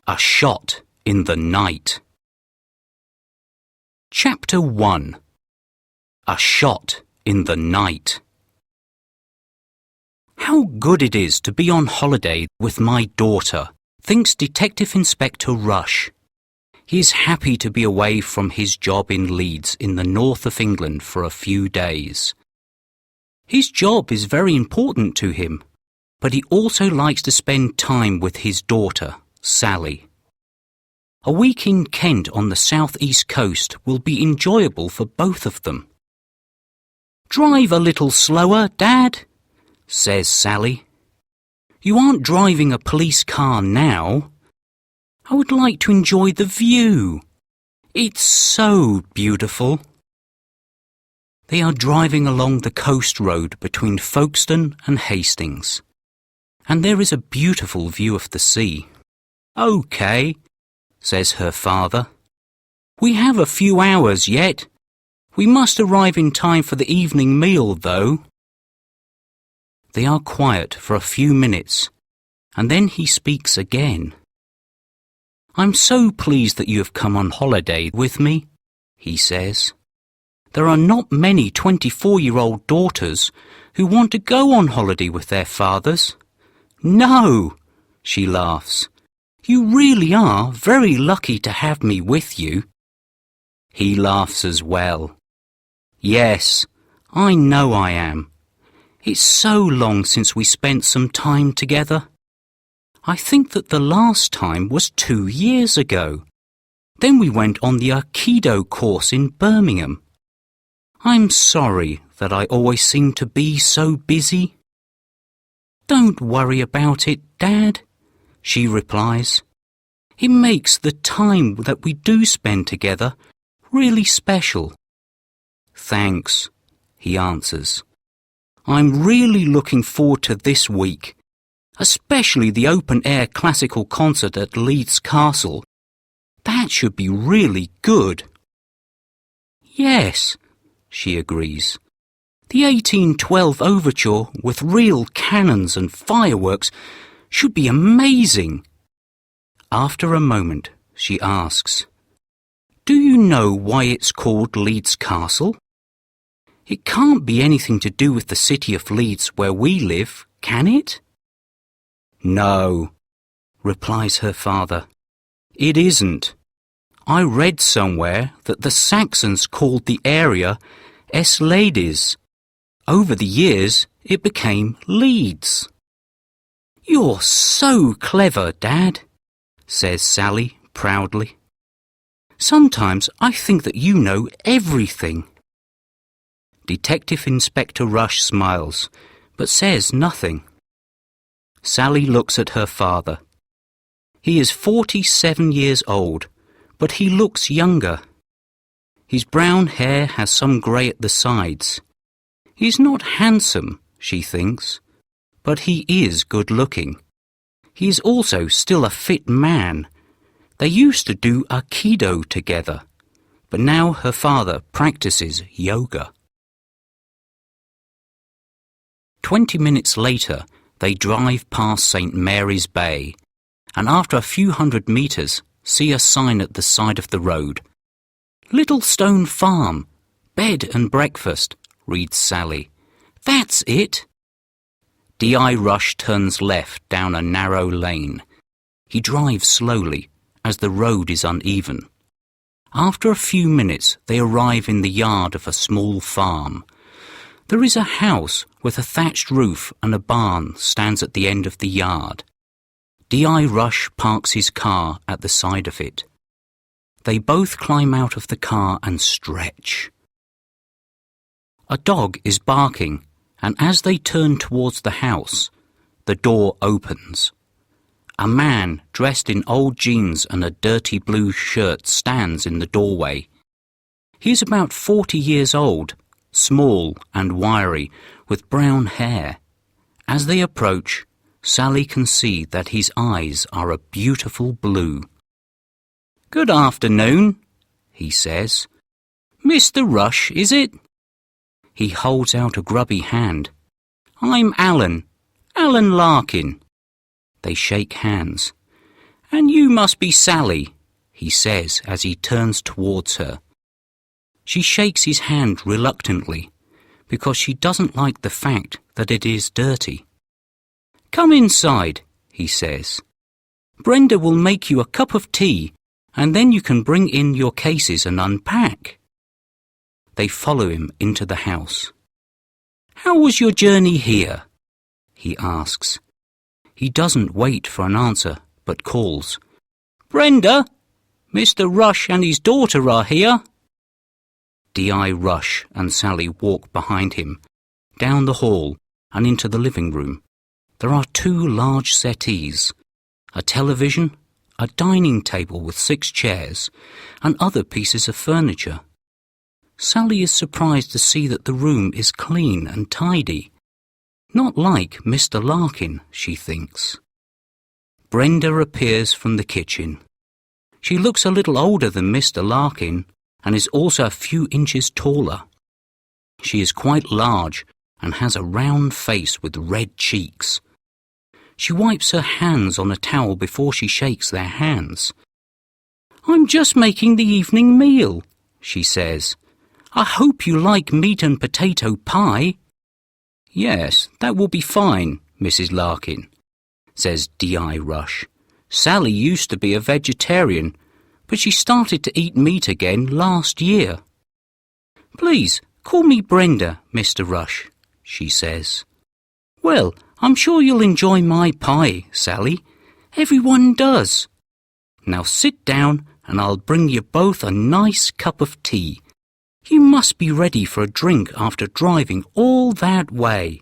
A Shot in the Night. Chapter 1. A Shot in the Night. How good it is to be on holiday with my daughter, thinks Detective Inspector Rush. He is happy to be away from his job in Leeds in the north of England for a few days. His job is very important to him, but he also likes to spend time with his daughter, Sally. A week in Kent on the south-east coast will be enjoyable for both of them. "Drive a little slower, Dad," says Sally. "You aren't driving a police car now. I would like to enjoy the view. It's so beautiful." They are driving along the coast road between Folkestone and Hastings, and there is a beautiful view of the sea. "OK," says her father. "We have a few hours yet. We must arrive in time for the evening meal, though." They are quiet for a few minutes, and then he speaks again. "I'm so pleased that you have come on holiday with me," he says. "There are not many 24-year-old daughters who want to go on holiday with their fathers." "No," she laughs. "You really are very lucky to have me with you." He laughs as well. "Yes, I know I am. It's so long since we spent some time together. I think that the last time was 2 years ago. Then we went on the Aikido course in Birmingham. I'm sorry that I always seem to be so busy." "Don't worry about it, Dad," she replies. "It makes the time that we do spend together really special." "Thanks," he answers. "I'm really looking forward to this week, especially the open-air classical concert at Leeds Castle. That should be really good." "Yes," she agrees. "The 1812 overture with real cannons and fireworks should be amazing." After a moment, she asks, "Do you know why it's called Leeds Castle? It can't be anything to do with the city of Leeds where we live, can it?" "No," replies her father. "It isn't. I read somewhere that the Saxons called the area Ladies. Over the years, it became Leeds." "You're so clever, Dad," says Sally proudly. "Sometimes I think that you know everything." Detective Inspector Rush smiles, but says nothing. Sally looks at her father. He is 47 years old, but he looks younger. His brown hair has some grey at the sides. He's not handsome, she thinks, but he is good-looking. He is also still a fit man. They used to do Aikido together, but now her father practices yoga. 20 minutes later, they drive past St. Mary's Bay, and after a few hundred metres, see a sign at the side of the road. "Little Stone Farm, bed and breakfast," reads Sally. "That's it." D.I. Rush turns left down a narrow lane. He drives slowly, as the road is uneven. After a few minutes, they arrive in the yard of a small farm. There is a house with a thatched roof and a barn stands at the end of the yard. D.I. Rush parks his car at the side of it. They both climb out of the car and stretch. A dog is barking, and as they turn towards the house, the door opens. A man dressed in old jeans and a dirty blue shirt stands in the doorway. He is about 40 years old, small and wiry, with brown hair. As they approach, Sally can see that his eyes are a beautiful blue. "Good afternoon," he says. "Mr. Rush, is it?" He holds out a grubby hand. "I'm Alan Larkin." They shake hands. "And you must be Sally," he says as he turns towards her. She shakes his hand reluctantly because she doesn't like the fact that it is dirty. "Come inside," he says. "Brenda will make you a cup of tea and then you can bring in your cases and unpack." They follow him into the house. "How was your journey here?" he asks. He doesn't wait for an answer but calls, "Brenda, Mr. Rush and his daughter are here." D.I. Rush and Sally walk behind him, down the hall and into the living room. There are 2 large settees, a television, a dining table with 6 chairs, and other pieces of furniture. Sally is surprised to see that the room is clean and tidy. Not like Mr. Larkin, she thinks. Brenda appears from the kitchen. She looks a little older than Mr. Larkin and is also a few inches taller. She is quite large and has a round face with red cheeks. She wipes her hands on a towel before she shakes their hands. "I'm just making the evening meal," she says. "I hope you like meat and potato pie." "Yes, that will be fine, Mrs. Larkin," says D.I. Rush. "Sally used to be a vegetarian, but she started to eat meat again last year." "Please, call me Brenda, Mr. Rush," she says. "Well, I'm sure you'll enjoy my pie, Sally. Everyone does. Now sit down and I'll bring you both a nice cup of tea. You must be ready for a drink after driving all that way."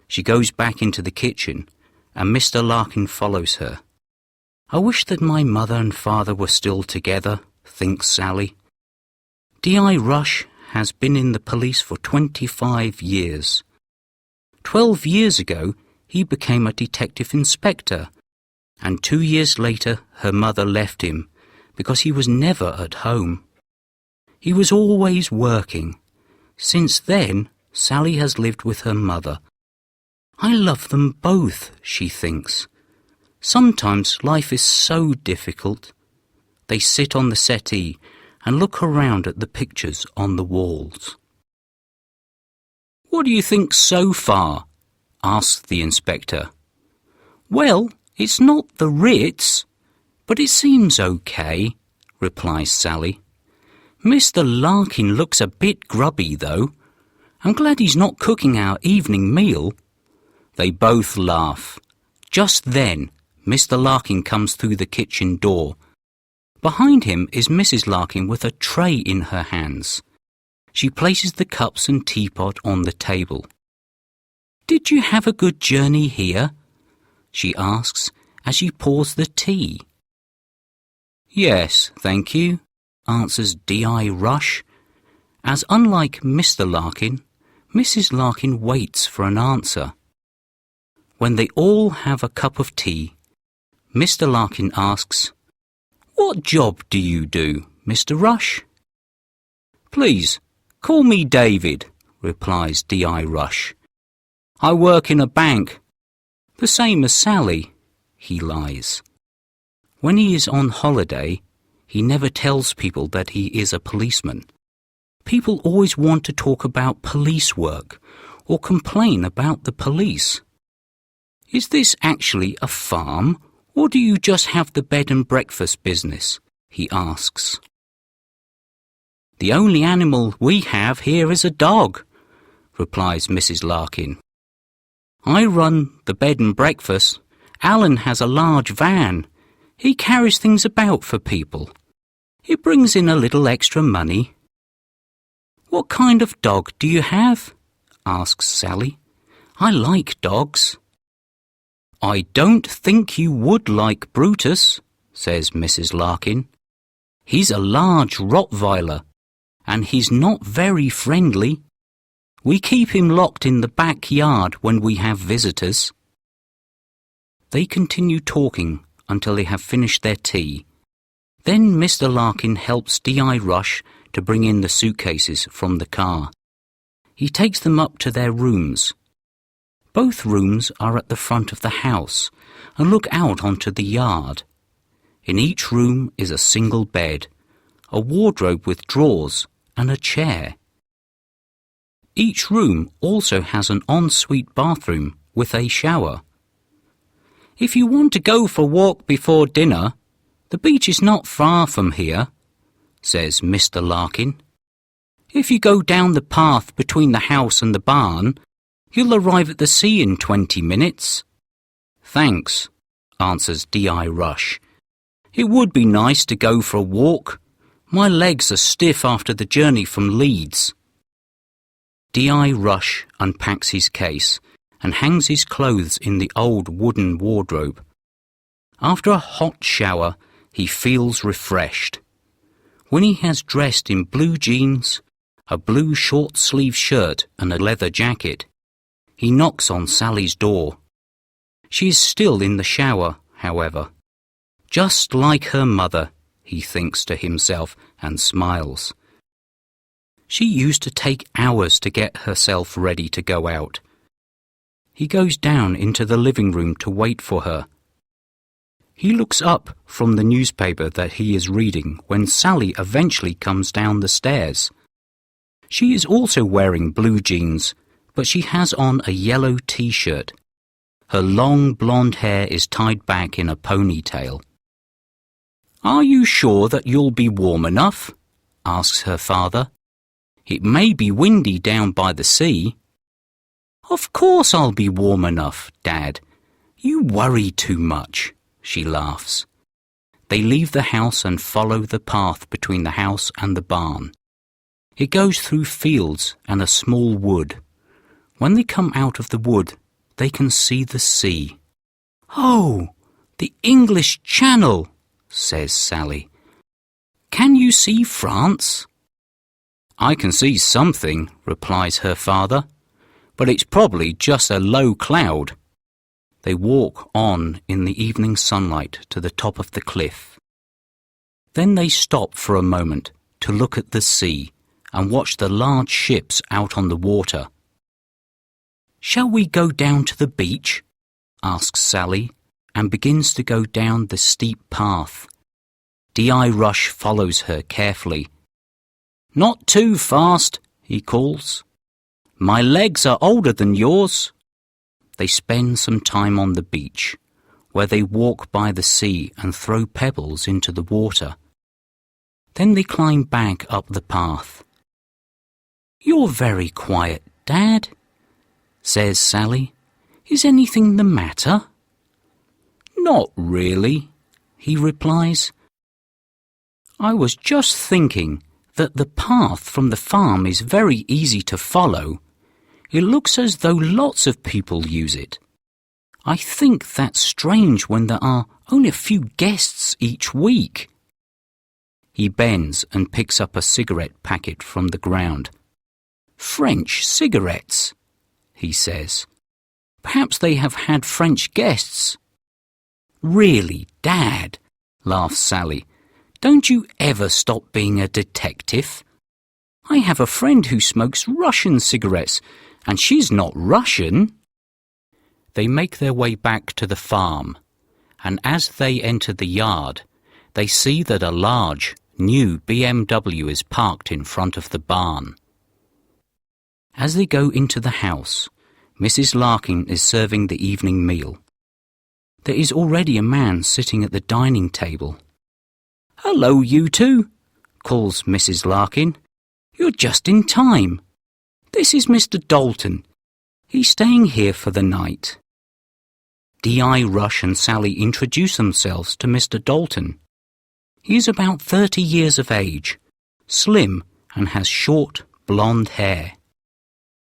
She goes back into the kitchen and Mr. Larkin follows her. "I wish that my mother and father were still together," thinks Sally. D.I. Rush has been in the police for 25 years. 12 years ago, he became a detective inspector, and 2 years later her mother left him because he was never at home. He was always working. Since then, Sally has lived with her mother. "I love them both," she thinks. Sometimes life is so difficult. They sit on the settee and look around at the pictures on the walls. "What do you think so far?" asks the inspector. "Well, it's not the Ritz, but it seems okay," replies Sally. "Mr. Larkin looks a bit grubby, though. I'm glad he's not cooking our evening meal." They both laugh. Just then, Mr. Larkin comes through the kitchen door. Behind him is Mrs. Larkin with a tray in her hands. She places the cups and teapot on the table. "Did you have a good journey here?" she asks as she pours the tea. "Yes, thank you," answers D.I. Rush, as unlike Mr. Larkin, Mrs. Larkin waits for an answer. When they all have a cup of tea, Mr. Larkin asks, "What job do you do, Mr. Rush?" "Please, call me David," replies D.I. Rush. "I work in a bank." "The same as Sally," he lies. When he is on holiday, he never tells people that he is a policeman. People always want to talk about police work or complain about the police. "Is this actually a farm, or do you just have the bed and breakfast business?" he asks. "The only animal we have here is a dog," replies Mrs. Larkin. "I run the bed and breakfast. Alan has a large van. He carries things about for people. It brings in a little extra money." "What kind of dog do you have?" asks Sally. "I like dogs." "I don't think you would like Brutus," says Mrs. Larkin. "He's a large Rottweiler, and he's not very friendly. We keep him locked in the backyard when we have visitors." They continue talking until they have finished their tea. Then Mr. Larkin helps D.I. Rush to bring in the suitcases from the car. He takes them up to their rooms. Both rooms are at the front of the house and look out onto the yard. In each room is a single bed, a wardrobe with drawers, and a chair. Each room also has an ensuite bathroom with a shower. "If you want to go for a walk before dinner, the beach is not far from here," says Mr. Larkin. "If you go down the path between the house and the barn, you'll arrive at the sea in 20 minutes. "Thanks," answers D.I. Rush. "It would be nice to go for a walk. My legs are stiff after the journey from Leeds." D.I. Rush unpacks his case and hangs his clothes in the old wooden wardrobe. After a hot shower, he feels refreshed. When he has dressed in blue jeans, a blue short-sleeved shirt and a leather jacket, he knocks on Sally's door. She is still in the shower, however. Just like her mother, he thinks to himself and smiles. She used to take hours to get herself ready to go out. He goes down into the living room to wait for her. He looks up from the newspaper that he is reading when Sally eventually comes down the stairs. She is also wearing blue jeans, but she has on a yellow t-shirt. Her long blonde hair is tied back in a ponytail. "Are you sure that you'll be warm enough?" asks her father. "It may be windy down by the sea." "Of course I'll be warm enough, Dad. You worry too much," she laughs. They leave the house and follow the path between the house and the barn. It goes through fields and a small wood. When they come out of the wood, they can see the sea. "Oh, the English Channel," says Sally. "Can you see France?" "I can see something," replies her father, "but it's probably just a low cloud." They walk on in the evening sunlight to the top of the cliff. Then they stop for a moment to look at the sea and watch the large ships out on the water. "Shall we go down to the beach?" asks Sally, and begins to go down the steep path. D.I. Rush follows her carefully. "Not too fast," he calls. "My legs are older than yours." They spend some time on the beach, where they walk by the sea and throw pebbles into the water. Then they climb back up the path. "You're very quiet, Dad," says Sally. "Is anything the matter?" "Not really," he replies. "I was just thinking that the path from the farm is very easy to follow. It looks as though lots of people use it. I think that's strange when there are only a few guests each week." He bends and picks up a cigarette packet from the ground. "French cigarettes," he says. "Perhaps they have had French guests." "Really, Dad," laughs Sally, "don't you ever stop being a detective? I have a friend who smokes Russian cigarettes, and she's not Russian." They make their way back to the farm, and as they enter the yard, they see that a large, new BMW is parked in front of the barn. As they go into the house, Mrs. Larkin is serving the evening meal. There is already a man sitting at the dining table. "Hello, you two," calls Mrs. Larkin. "You're just in time. This is Mr. Dalton. He's staying here for the night." D.I. Rush and Sally introduce themselves to Mr. Dalton. He is about 30 years of age, slim, and has short, blonde hair.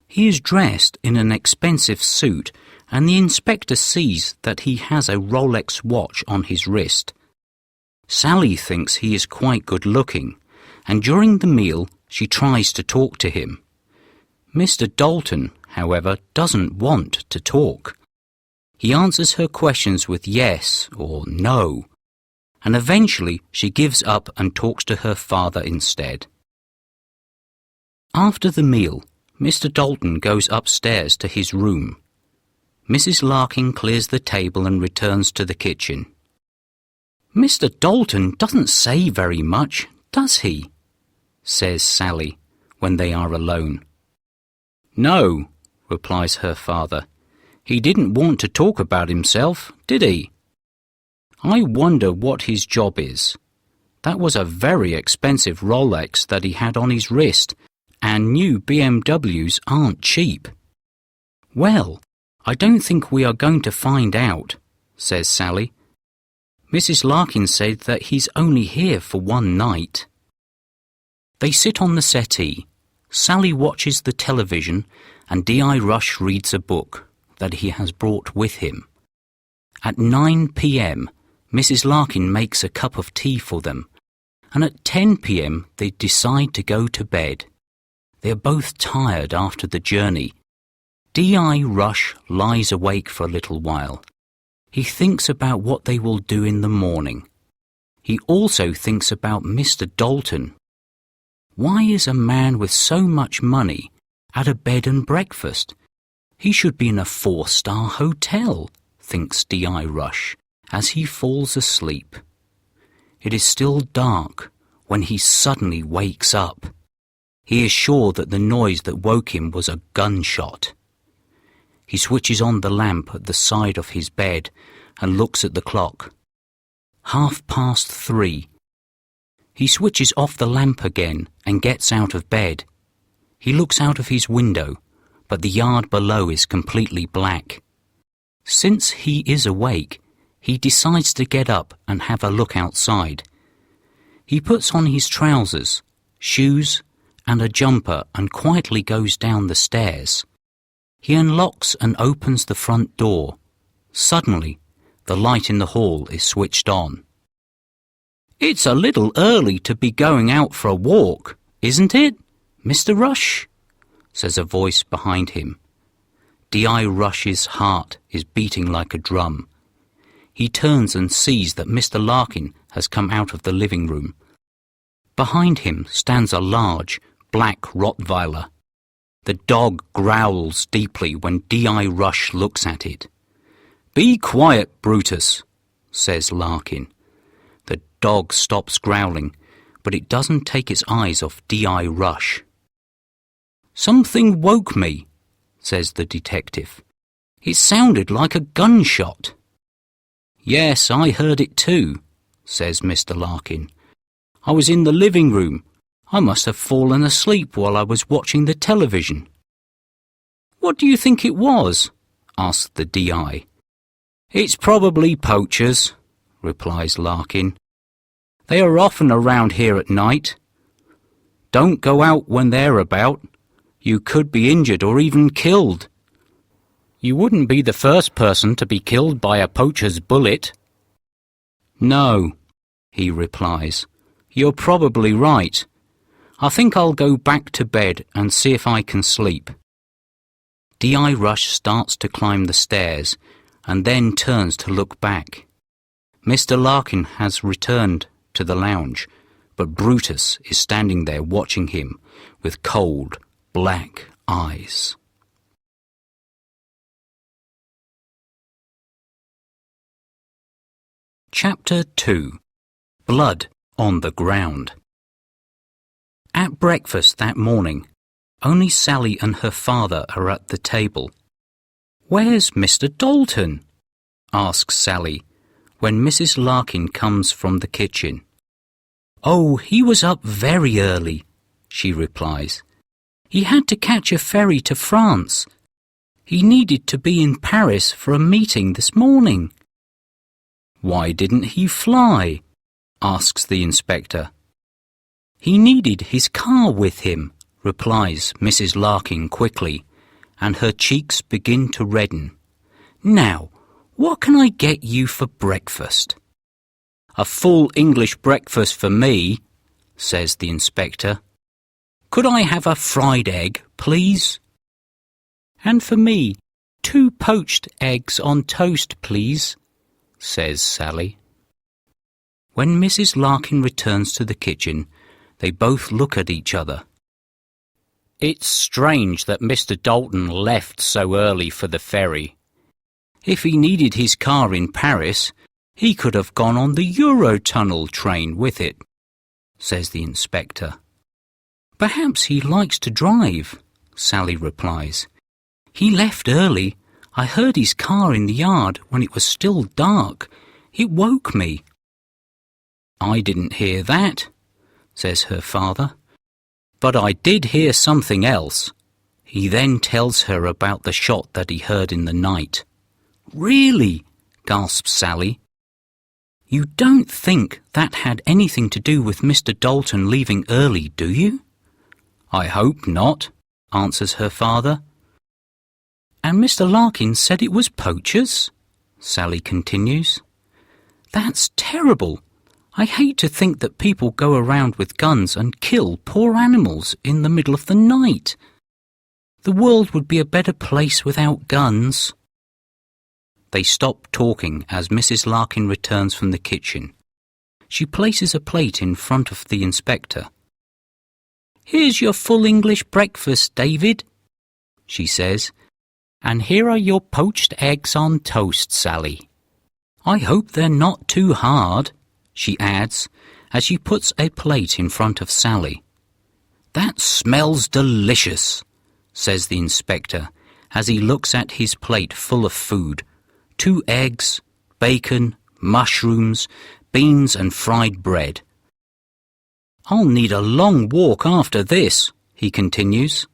He is dressed in an expensive suit, and the inspector sees that he has a Rolex watch on his wrist. Sally thinks he is quite good-looking, and during the meal she tries to talk to him. Mr. Dalton, however, doesn't want to talk. He answers her questions with yes or no, and eventually she gives up and talks to her father instead. After the meal, Mr. Dalton goes upstairs to his room. Mrs. Larkin clears the table and returns to the kitchen. "Mr. Dalton doesn't say very much, does he?" says Sally when they are alone. "No," replies her father. "He didn't want to talk about himself, did he? I wonder what his job is. That was a very expensive Rolex that he had on his wrist, and new BMWs aren't cheap." "Well, I don't think we are going to find out," says Sally. "Mrs. Larkin said that he's only here for one night." They sit on the settee. Sally watches the television and D.I. Rush reads a book that he has brought with him. At 9 p.m, Mrs. Larkin makes a cup of tea for them, and at 10 p.m. they decide to go to bed. They are both tired after the journey. D.I. Rush lies awake for a little while. He thinks about what they will do in the morning. He also thinks about Mr. Dalton. Why is a man with so much money at a bed and breakfast? He should be in a 4-star hotel, thinks D.I. Rush as he falls asleep. It is still dark when he suddenly wakes up. He is sure that the noise that woke him was a gunshot. He switches on the lamp at the side of his bed and looks at the clock. 3:30. He switches off the lamp again and gets out of bed. He looks out of his window, but the yard below is completely black. Since he is awake, he decides to get up and have a look outside. He puts on his trousers, shoes, and a jumper and quietly goes down the stairs. He unlocks and opens the front door. Suddenly, the light in the hall is switched on. "It's a little early to be going out for a walk, isn't it, Mr. Rush?" says a voice behind him. D.I. Rush's heart is beating like a drum. He turns and sees that Mr. Larkin has come out of the living room. Behind him stands a large, black Rottweiler. The dog growls deeply when D.I. Rush looks at it. "Be quiet, Brutus," says Larkin. The dog stops growling, but it doesn't take its eyes off D.I. Rush. "Something woke me," says the detective. "It sounded like a gunshot." "Yes, I heard it too," says Mr. Larkin. "I was in the living room. I must have fallen asleep while I was watching the television." "What do you think it was?" asked the D.I. "It's probably poachers," replies Larkin. "They are often around here at night. Don't go out when they're about. You could be injured or even killed. You wouldn't be the first person to be killed by a poacher's bullet." "No," he replies. "You're probably right. I think I'll go back to bed and see if I can sleep." D.I. Rush starts to climb the stairs and then turns to look back. Mr. Larkin has returned to the lounge, but Brutus is standing there watching him with cold, black eyes. Chapter 2. Blood on the Ground. At breakfast that morning, only Sally and her father are at the table. "Where's Mr. Dalton?" asks Sally when Mrs. Larkin comes from the kitchen. "Oh, he was up very early," she replies. "He had to catch a ferry to France. He needed to be in Paris for a meeting this morning." "Why didn't he fly?" asks the inspector. "He needed his car with him," replies Mrs. Larkin quickly, and her cheeks begin to redden. "Now, what can I get you for breakfast?" "A full English breakfast for me," says the inspector. "Could I have a fried egg, please?" "And for me, 2 poached eggs on toast, please," says Sally. When Mrs. Larkin returns to the kitchen, they both look at each other. "It's strange that Mr. Dalton left so early for the ferry. If he needed his car in Paris, he could have gone on the Eurotunnel train with it, says the inspector. Perhaps he likes to drive, Sally replies. He left early. I heard his car in the yard when it was still dark. It woke me. I didn't hear that, says her father. But I did hear something else. He then tells her about the shot that he heard in the night. Really? Gasps Sally. You don't think that had anything to do with Mr. Dalton leaving early, do you? I hope not, answers her father. And Mr. Larkin said it was poachers? Sally continues. That's terrible. I hate to think that people go around with guns and kill poor animals in the middle of the night. The world would be a better place without guns. They stop talking as Mrs. Larkin returns from the kitchen. She places a plate in front of the inspector. Here's your full English breakfast, David, she says, and here are your poached eggs on toast, Sally. I hope they're not too hard, she adds, as she puts a plate in front of Sally. That smells delicious, says the inspector, as he looks at his plate full of food. 2 eggs, bacon, mushrooms, beans and fried bread. I'll need a long walk after this, he continues.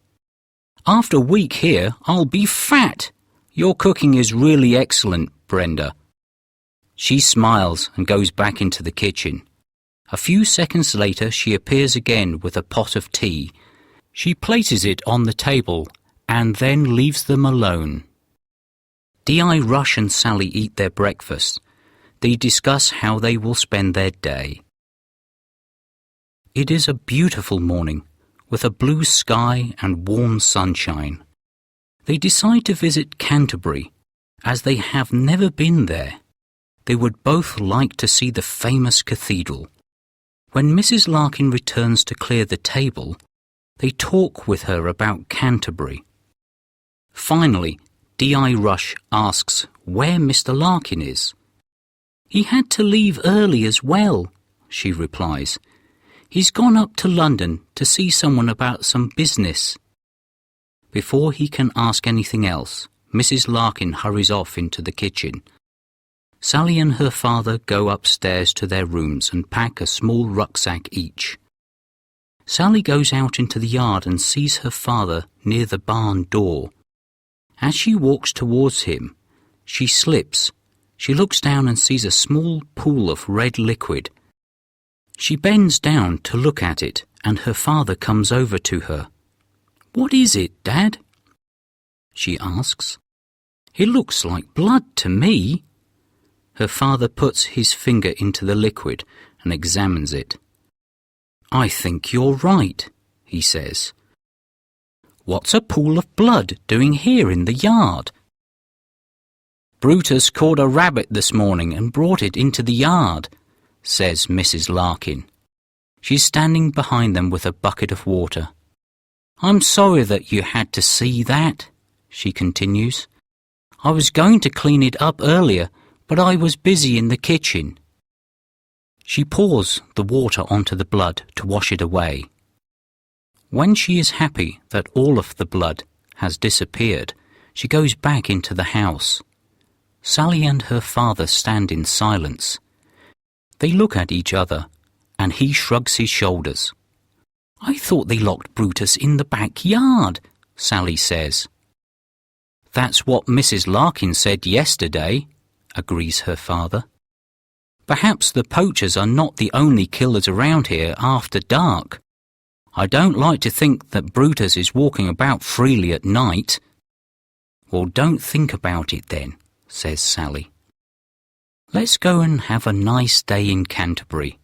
After a week here, I'll be fat. Your cooking is really excellent, Brenda. She smiles and goes back into the kitchen. A few seconds later, she appears again with a pot of tea. She places it on the table and then leaves them alone. Di, Rush and Sally eat their breakfast. They discuss how they will spend their day. It is a beautiful morning, with a blue sky and warm sunshine. They decide to visit Canterbury, as they have never been there. They would both like to see the famous cathedral. When Mrs. Larkin returns to clear the table, they talk with her about Canterbury. Finally, Di Rush asks where Mr. Larkin is. He had to leave early as well, she replies. He's gone up to London to see someone about some business. Before he can ask anything else, Mrs. Larkin hurries off into the kitchen. Sally and her father go upstairs to their rooms and pack a small rucksack each. Sally goes out into the yard and sees her father near the barn door. As she walks towards him, she slips. She looks down and sees a small pool of red liquid. She bends down to look at it, and her father comes over to her. "What is it, Dad?" she asks. "It looks like blood to me." Her father puts his finger into the liquid and examines it. "I think you're right," he says. "What's a pool of blood doing here in the yard?" "Brutus caught a rabbit this morning and brought it into the yard," says Mrs. Larkin. She's standing behind them with a bucket of water. "I'm sorry that you had to see that," she continues. "I was going to clean it up earlier, but I was busy in the kitchen." She pours the water onto the blood to wash it away. When she is happy that all of the blood has disappeared, she goes back into the house. Sally and her father stand in silence. They look at each other, and he shrugs his shoulders. "I thought they locked Brutus in the backyard," Sally says. "That's what Mrs. Larkin said yesterday," agrees her father. "Perhaps the poachers are not the only killers around here after dark. I don't like to think that Brutus is walking about freely at night." "Well, don't think about it then," says Sally. "Let's go and have a nice day in Canterbury."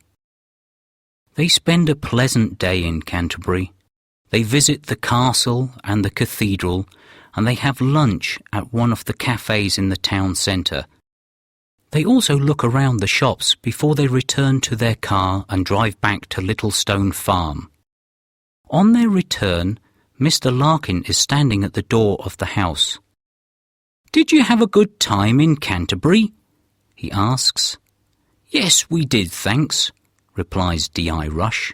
They spend a pleasant day in Canterbury. They visit the castle and the cathedral, and they have lunch at one of the cafes in the town centre. They also look around the shops before they return to their car and drive back to Littlestone Farm. On their return, Mr. Larkin is standing at the door of the house. "Did you have a good time in Canterbury?" he asks. "Yes, we did, thanks," replies D.I. Rush.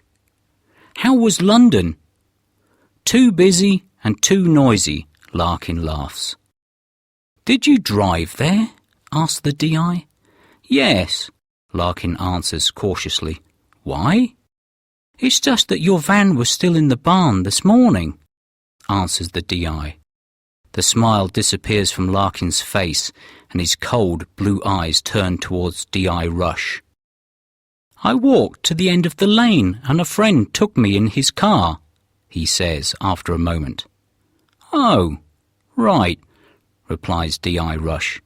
"How was London?" "Too busy and too noisy," Larkin laughs. "Did you drive there?" asks the D.I. "Yes," Larkin answers cautiously. "Why?" "It's just that your van was still in the barn this morning," answers the D.I. The smile disappears from Larkin's face and his cold blue eyes turn towards D.I. Rush. "I walked to the end of the lane and a friend took me in his car," he says after a moment. "Oh, right," replies D.I. Rush.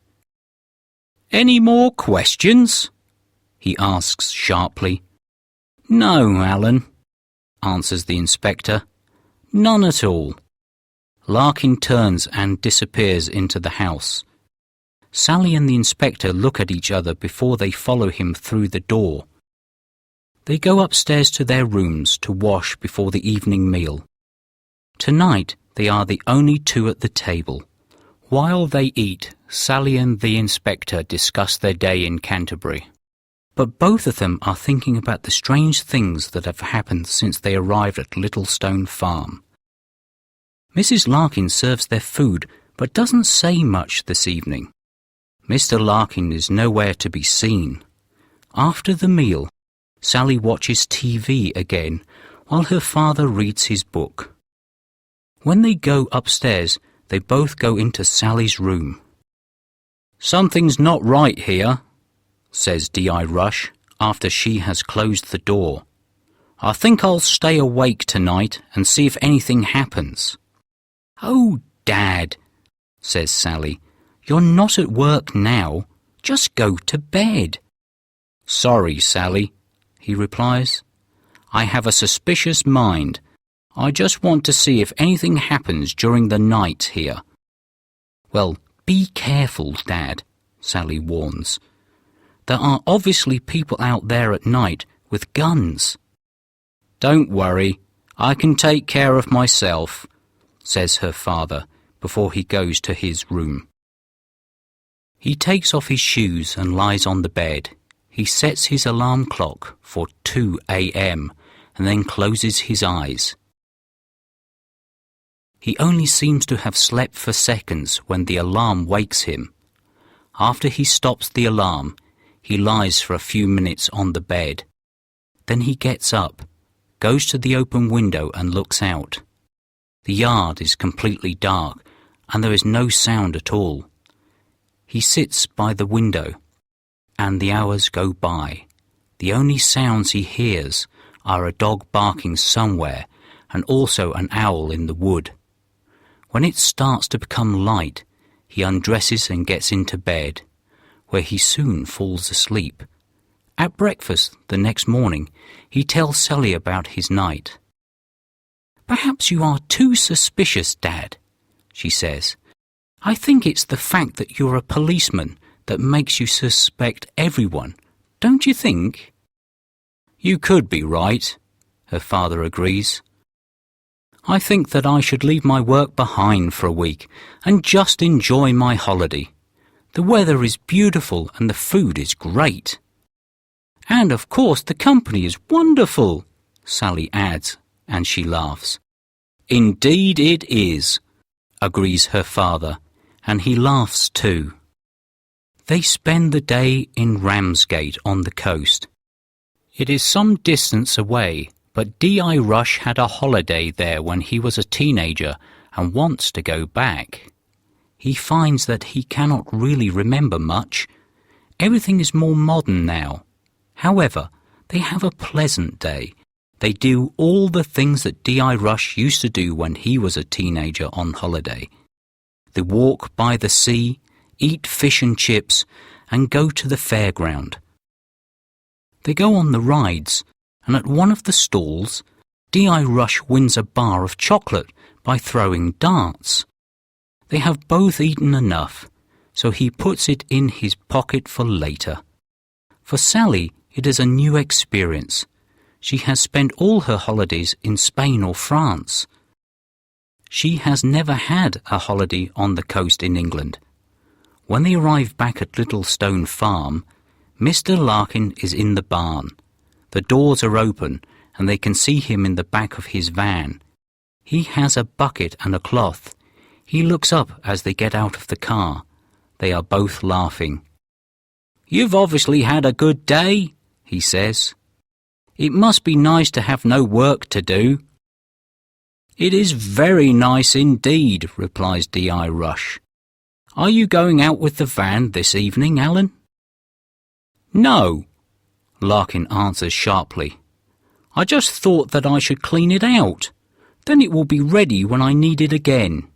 "Any more questions?" he asks sharply. "No, Alan," answers the inspector. "None at all." Larkin turns and disappears into the house. Sally and the inspector look at each other before they follow him through the door. They go upstairs to their rooms to wash before the evening meal. Tonight they are the only two at the table. While they eat, Sally and the inspector discuss their day in Canterbury. But both of them are thinking about the strange things that have happened since they arrived at Littlestone Farm. Mrs. Larkin serves their food but doesn't say much this evening. Mr. Larkin is nowhere to be seen. After the meal, Sally watches TV again while her father reads his book. When they go upstairs, they both go into Sally's room. "Something's not right here," says D.I. Rush after she has closed the door. "I think I'll stay awake tonight and see if anything happens." "Oh, Dad," says Sally, "you're not at work now. Just go to bed." "Sorry, Sally," he replies. "I have a suspicious mind. I just want to see if anything happens during the night here." "Well, be careful, Dad," Sally warns. "There are obviously people out there at night with guns." "Don't worry, I can take care of myself," says her father before he goes to his room. He takes off his shoes and lies on the bed. He sets his alarm clock for 2 a.m. and then closes his eyes. He only seems to have slept for seconds when the alarm wakes him. After he stops the alarm, he lies for a few minutes on the bed. Then he gets up, goes to the open window and looks out. The yard is completely dark and there is no sound at all. He sits by the window and the hours go by. The only sounds he hears are a dog barking somewhere and also an owl in the wood. When it starts to become light, he undresses and gets into bed, where he soon falls asleep. At breakfast the next morning, he tells Sally about his night. "Perhaps you are too suspicious, Dad," she says. "I think it's the fact that you're a policeman that makes you suspect everyone, don't you think?" "You could be right," her father agrees. "I think that I should leave my work behind for a week and just enjoy my holiday. The weather is beautiful and the food is great." "And of course the company is wonderful," Sally adds, and she laughs. "Indeed it is," agrees her father, and he laughs too. They spend the day in Ramsgate on the coast. It is some distance away, but D.I. Rush had a holiday there when he was a teenager and wants to go back. He finds that he cannot really remember much. Everything is more modern now. However, they have a pleasant day. They do all the things that D.I. Rush used to do when he was a teenager on holiday. They walk by the sea, eat fish and chips, and go to the fairground. They go on the rides, and at one of the stalls, D.I. Rush wins a bar of chocolate by throwing darts. They have both eaten enough, so he puts it in his pocket for later. For Sally, it is a new experience. She has spent all her holidays in Spain or France. She has never had a holiday on the coast in England. When they arrive back at Littlestone Farm, Mr. Larkin is in the barn. The doors are open and they can see him in the back of his van. He has a bucket and a cloth. He looks up as they get out of the car. They are both laughing. "You've obviously had a good day," he says. "It must be nice to have no work to do." "It is very nice indeed," replies D.I. Rush. "Are you going out with the van this evening, Alan?" "No," Larkin answers sharply. "I just thought that I should clean it out. Then it will be ready when I need it again."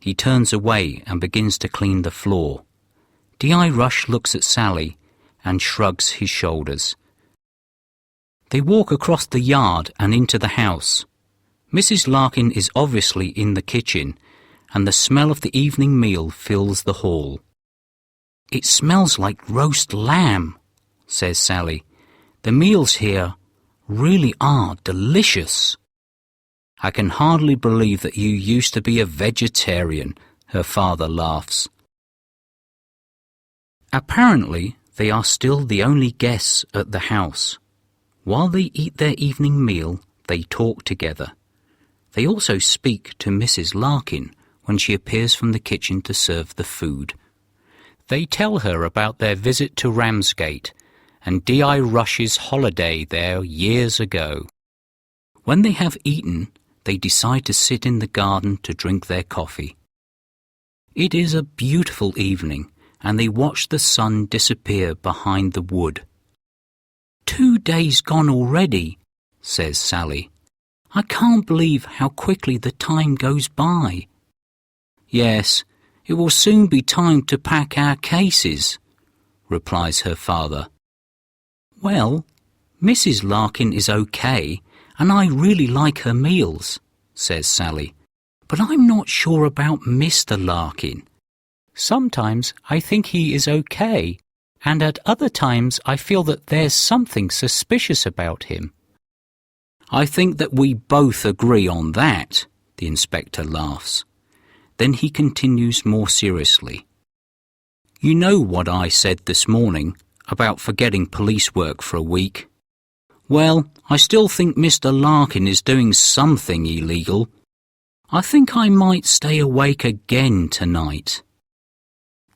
He turns away and begins to clean the floor. D.I. Rush looks at Sally and shrugs his shoulders. They walk across the yard and into the house. Mrs. Larkin is obviously in the kitchen, and the smell of the evening meal fills the hall. "It smells like roast lamb," says Sally. "The meals here really are delicious." "I can hardly believe that you used to be a vegetarian," her father laughs. Apparently, they are still the only guests at the house. While they eat their evening meal, they talk together. They also speak to Mrs. Larkin when she appears from the kitchen to serve the food. They tell her about their visit to Ramsgate and D.I. Rush's holiday there years ago. When they have eaten, they decide to sit in the garden to drink their coffee. It is a beautiful evening, and they watch the sun disappear behind the wood. "2 days gone already," says Sally. "I can't believe how quickly the time goes by." "Yes, it will soon be time to pack our cases," replies her father. "Well, Mrs. Larkin is okay, and I really like her meals," says Sally. "But I'm not sure about Mr. Larkin. Sometimes I think he is okay, and at other times I feel that there's something suspicious about him." "I think that we both agree on that," the inspector laughs. Then he continues more seriously. "You know what I said this morning about forgetting police work for a week? Well, I still think Mr. Larkin is doing something illegal. I think I might stay awake again tonight."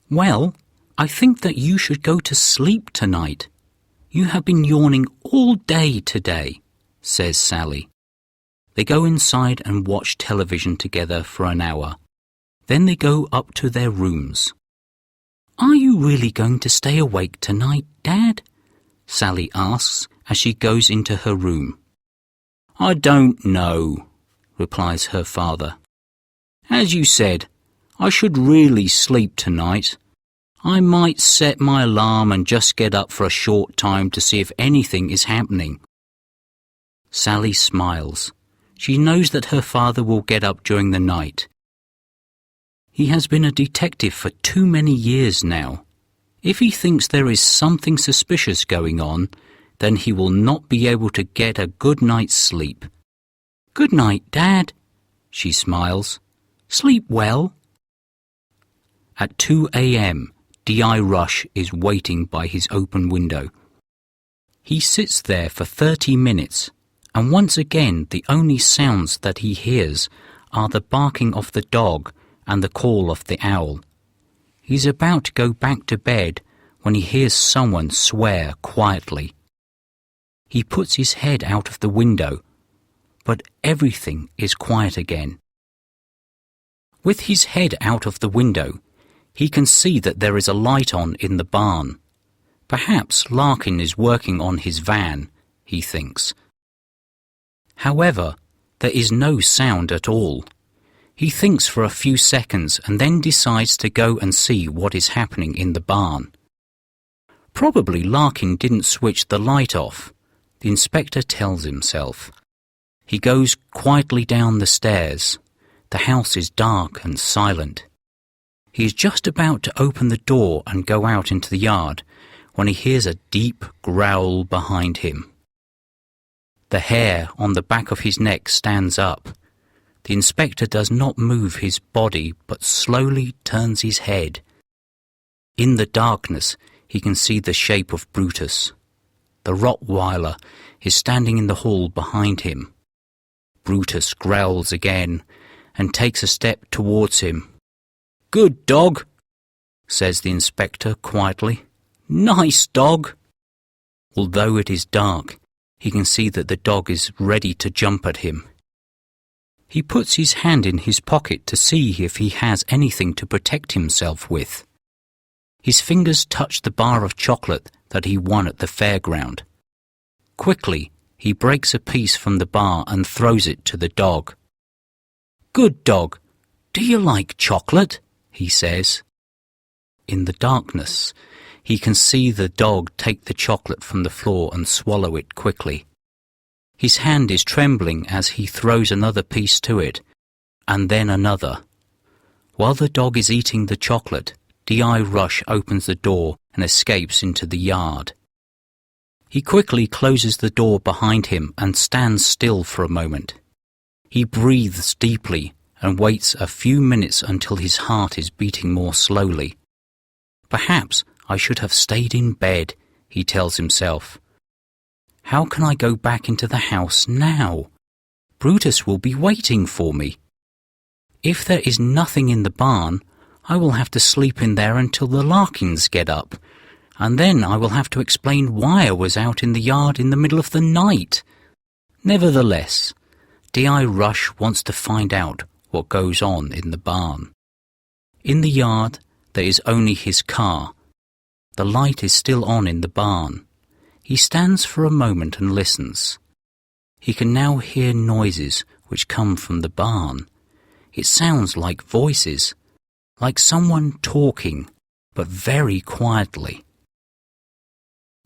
"Well, I think that you should go to sleep tonight. You have been yawning all day today," says Sally. They go inside and watch television together for an hour. Then they go up to their rooms. "Are you really going to stay awake tonight, Dad?" Sally asks as she goes into her room. "I don't know," replies her father. "As you said, I should really sleep tonight. I might set my alarm and just get up for a short time to see if anything is happening." Sally smiles. She knows that her father will get up during the night. He has been a detective for too many years now. If he thinks there is something suspicious going on, then he will not be able to get a good night's sleep. "Good night, Dad," she smiles. "Sleep well." At 2 a.m., D.I. Rush is waiting by his open window. He sits there for 30 minutes, and once again the only sounds that he hears are the barking of the dog and the call of the owl. He's about to go back to bed when he hears someone swear quietly. He puts his head out of the window, but everything is quiet again. With his head out of the window, he can see that there is a light on in the barn. Perhaps Larkin is working on his van, he thinks. However, there is no sound at all. He thinks for a few seconds and then decides to go and see what is happening in the barn. Probably Larkin didn't switch the light off, the inspector tells himself. He goes quietly down the stairs. The house is dark and silent. He is just about to open the door and go out into the yard when he hears a deep growl behind him. The hair on the back of his neck stands up. The inspector does not move his body but slowly turns his head. In the darkness, he can see the shape of Brutus. The Rottweiler is standing in the hall behind him. Brutus growls again and takes a step towards him. "Good dog," says the inspector quietly. "Nice dog." Although it is dark, he can see that the dog is ready to jump at him. He puts his hand in his pocket to see if he has anything to protect himself with. His fingers touch the bar of chocolate that he won at the fairground. Quickly, he breaks a piece from the bar and throws it to the dog. "Good dog, do you like chocolate?" he says. In the darkness, he can see the dog take the chocolate from the floor and swallow it quickly. His hand is trembling as he throws another piece to it, and then another. While the dog is eating the chocolate, D.I. Rush opens the door and escapes into the yard. He quickly closes the door behind him and stands still for a moment. He breathes deeply and waits a few minutes until his heart is beating more slowly. "Perhaps I should have stayed in bed," he tells himself. "How can I go back into the house now? Brutus will be waiting for me. If there is nothing in the barn, I will have to sleep in there until the Larkins get up, and then I will have to explain why I was out in the yard in the middle of the night." Nevertheless, D.I. Rush wants to find out what goes on in the barn. In the yard, there is only his car. The light is still on in the barn. He stands for a moment and listens. He can now hear noises which come from the barn. It sounds like voices, like someone talking, but very quietly.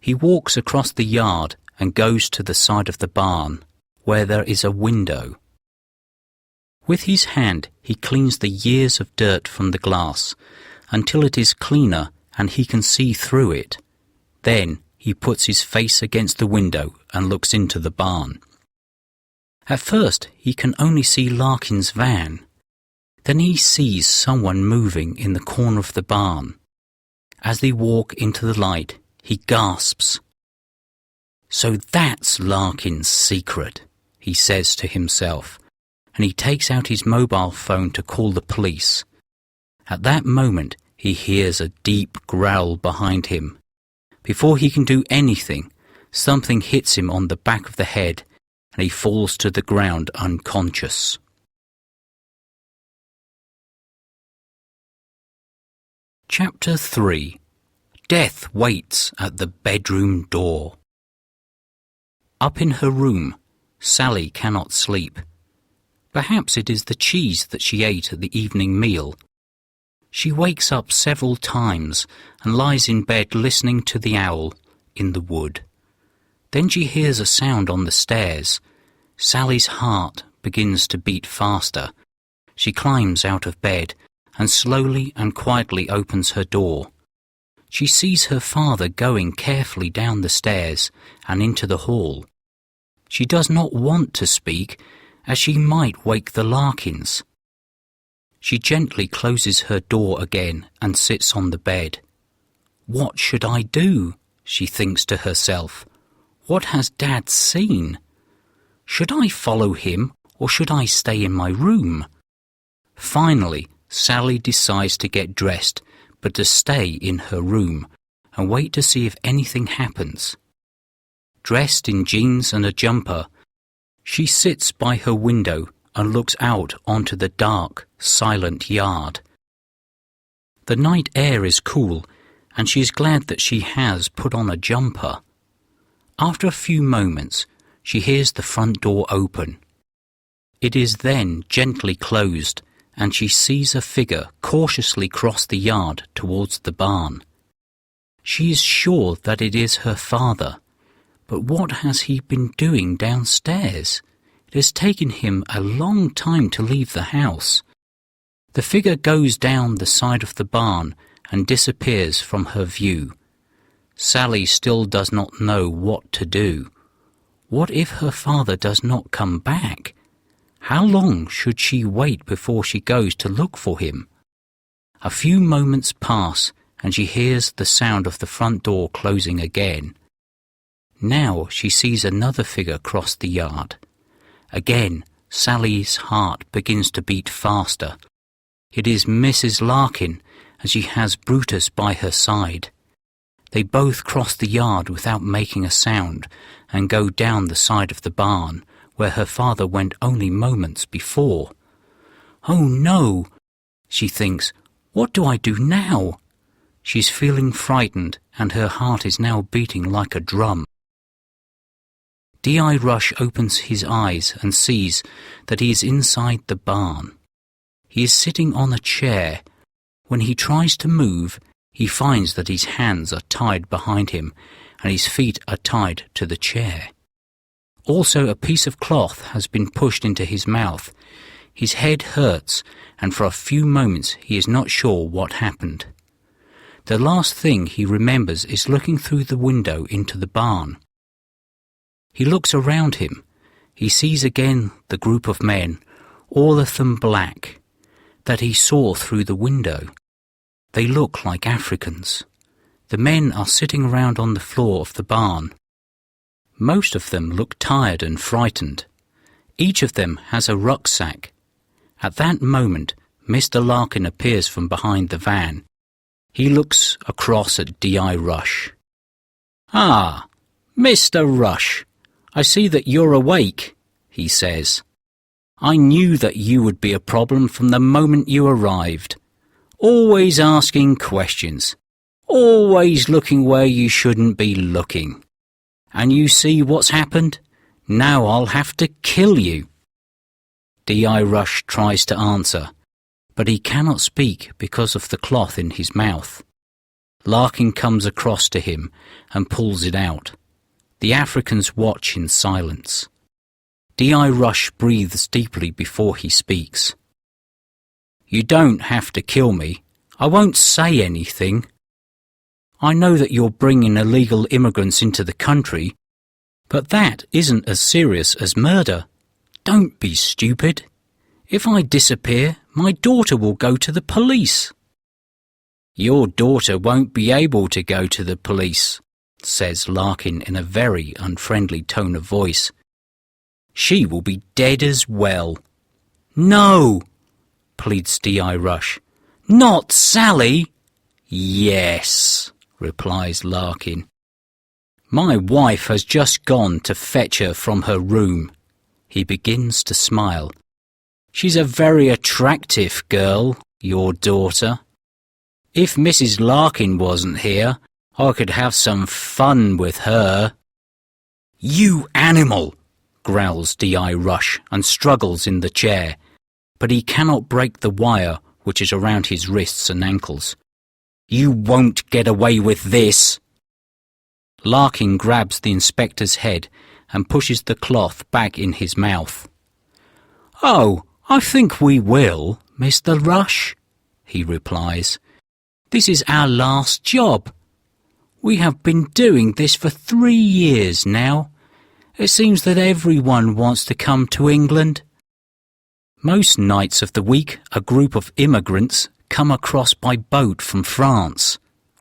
He walks across the yard and goes to the side of the barn, where there is a window. With his hand, he cleans the years of dirt from the glass until it is cleaner and he can see through it. Then he puts his face against the window and looks into the barn. At first, he can only see Larkin's van. Then he sees someone moving in the corner of the barn. As they walk into the light, he gasps. "So that's Larkin's secret," he says to himself, and he takes out his mobile phone to call the police. At that moment, he hears a deep growl behind him. Before he can do anything, something hits him on the back of the head, and he falls to the ground unconscious. Chapter 3. Death waits at the bedroom door. Up in her room, Sally cannot sleep. Perhaps it is the cheese that she ate at the evening meal. She wakes up several times and lies in bed listening to the owl in the wood. Then she hears a sound on the stairs. Sally's heart begins to beat faster. She climbs out of bed and slowly and quietly opens her door. She sees her father going carefully down the stairs and into the hall. She does not want to speak, as she might wake the Larkins. She gently closes her door again and sits on the bed. "What should I do?" she thinks to herself. "What has Dad seen? Should I follow him or should I stay in my room?" Finally, Sally decides to get dressed, but to stay in her room and wait to see if anything happens. Dressed in jeans and a jumper, she sits by her window and looks out onto the dark, silent yard. The night air is cool, and she is glad that she has put on a jumper. After a few moments, she hears the front door open. It is then gently closed, and she sees a figure cautiously cross the yard towards the barn. She is sure that it is her father, but what has he been doing downstairs? It has taken him a long time to leave the house. The figure goes down the side of the barn and disappears from her view. Sally still does not know what to do. What if her father does not come back? How long should she wait before she goes to look for him? A few moments pass and she hears the sound of the front door closing again. Now she sees another figure cross the yard. Again, Sally's heart begins to beat faster. It is Mrs. Larkin, and she has Brutus by her side. They both cross the yard without making a sound and go down the side of the barn, where her father went only moments before. Oh no, she thinks, what do I do now? She's feeling frightened, and her heart is now beating like a drum. D.I. Rush opens his eyes and sees that he is inside the barn. He is sitting on a chair. When he tries to move, he finds that his hands are tied behind him and his feet are tied to the chair. Also, a piece of cloth has been pushed into his mouth. His head hurts, and for a few moments he is not sure what happened. The last thing he remembers is looking through the window into the barn. He looks around him. He sees again the group of men, all of them black, that he saw through the window. They look like Africans. The men are sitting around on the floor of the barn. Most of them look tired and frightened. Each of them has a rucksack. At that moment, Mr. Larkin appears from behind the van. He looks across at D.I. Rush. "Ah, Mr. Rush, I see that you're awake," he says. "I knew that you would be a problem from the moment you arrived. Always asking questions. Always looking where you shouldn't be looking. And you see what's happened? Now I'll have to kill you." D.I. Rush tries to answer, but he cannot speak because of the cloth in his mouth. Larkin comes across to him and pulls it out. The Africans watch in silence. D.I. Rush breathes deeply before he speaks. "You don't have to kill me. I won't say anything. I know that you're bringing illegal immigrants into the country, but that isn't as serious as murder. Don't be stupid. If I disappear, my daughter will go to the police." "Your daughter won't be able to go to the police," says Larkin in a very unfriendly tone of voice. "She will be dead as well." "No," pleads D.I. Rush. "Not Sally." "Yes," replies Larkin. "My wife has just gone to fetch her from her room." He begins to smile. "She's a very attractive girl, your daughter. If Mrs. Larkin wasn't here, I could have some fun with her." "You animal!" growls D.I. Rush and struggles in the chair, but he cannot break the wire which is around his wrists and ankles. "You won't get away with this." Larkin grabs the inspector's head and pushes the cloth back in his mouth. "Oh, I think we will, Mr. Rush," he replies. "This is our last job. We have been doing this for 3 years now. It seems that everyone wants to come to England. Most nights of the week, a group of immigrants come across by boat from France.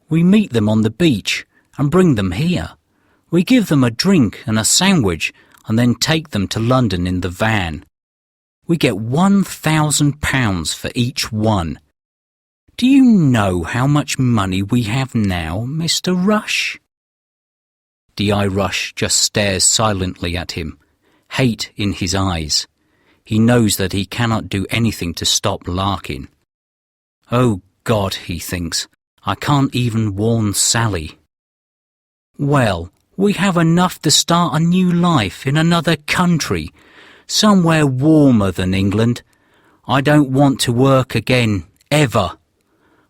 We meet them on the beach and bring them here. We give them a drink and a sandwich and then take them to London in the van. We get £1,000 for each one. Do you know how much money we have now, Mr. Rush?" D.I. Rush just stares silently at him, hate in his eyes. He knows that he cannot do anything to stop Larkin. "Oh God," he thinks, "I can't even warn Sally." "Well, we have enough to start a new life in another country, somewhere warmer than England. I don't want to work again, ever.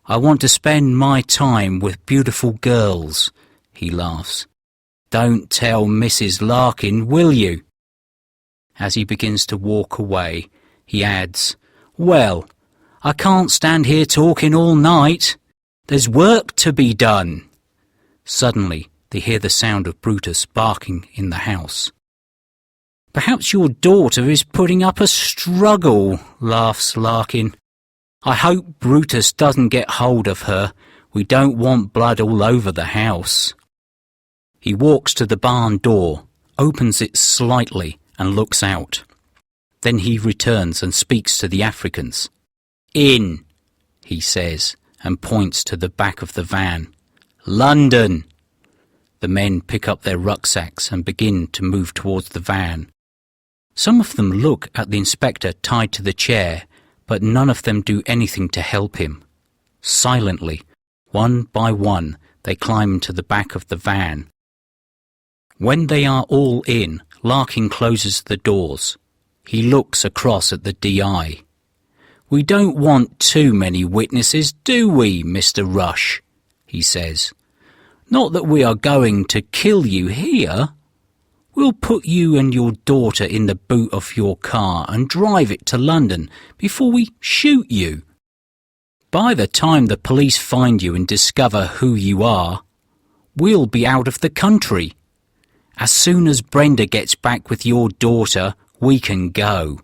I want to spend my time with beautiful girls," he laughs. "Don't tell Mrs. Larkin, will you?" As he begins to walk away, he adds, "Well, I can't stand here talking all night. There's work to be done." Suddenly, they hear the sound of Brutus barking in the house. "Perhaps your daughter is putting up a struggle," laughs Larkin. "I hope Brutus doesn't get hold of her We don't want blood all over the house." He walks to the barn door, opens it slightly and looks out. Then he returns and speaks to the Africans. "In," he says, and points to the back of the van. "London." The men pick up their rucksacks and begin to move towards the van. Some of them look at the inspector tied to the chair, but none of them do anything to help him. Silently, one by one, they climb to the back of the van. When they are all in, Larkin closes the doors. He looks across at the DI. "We don't want too many witnesses, do we, Mr. Rush?" he says. "Not that we are going to kill you here. We'll put you and your daughter in the boot of your car and drive it to London before we shoot you. By the time the police find you and discover who you are, we'll be out of the country. As soon as Brenda gets back with your daughter, we can go."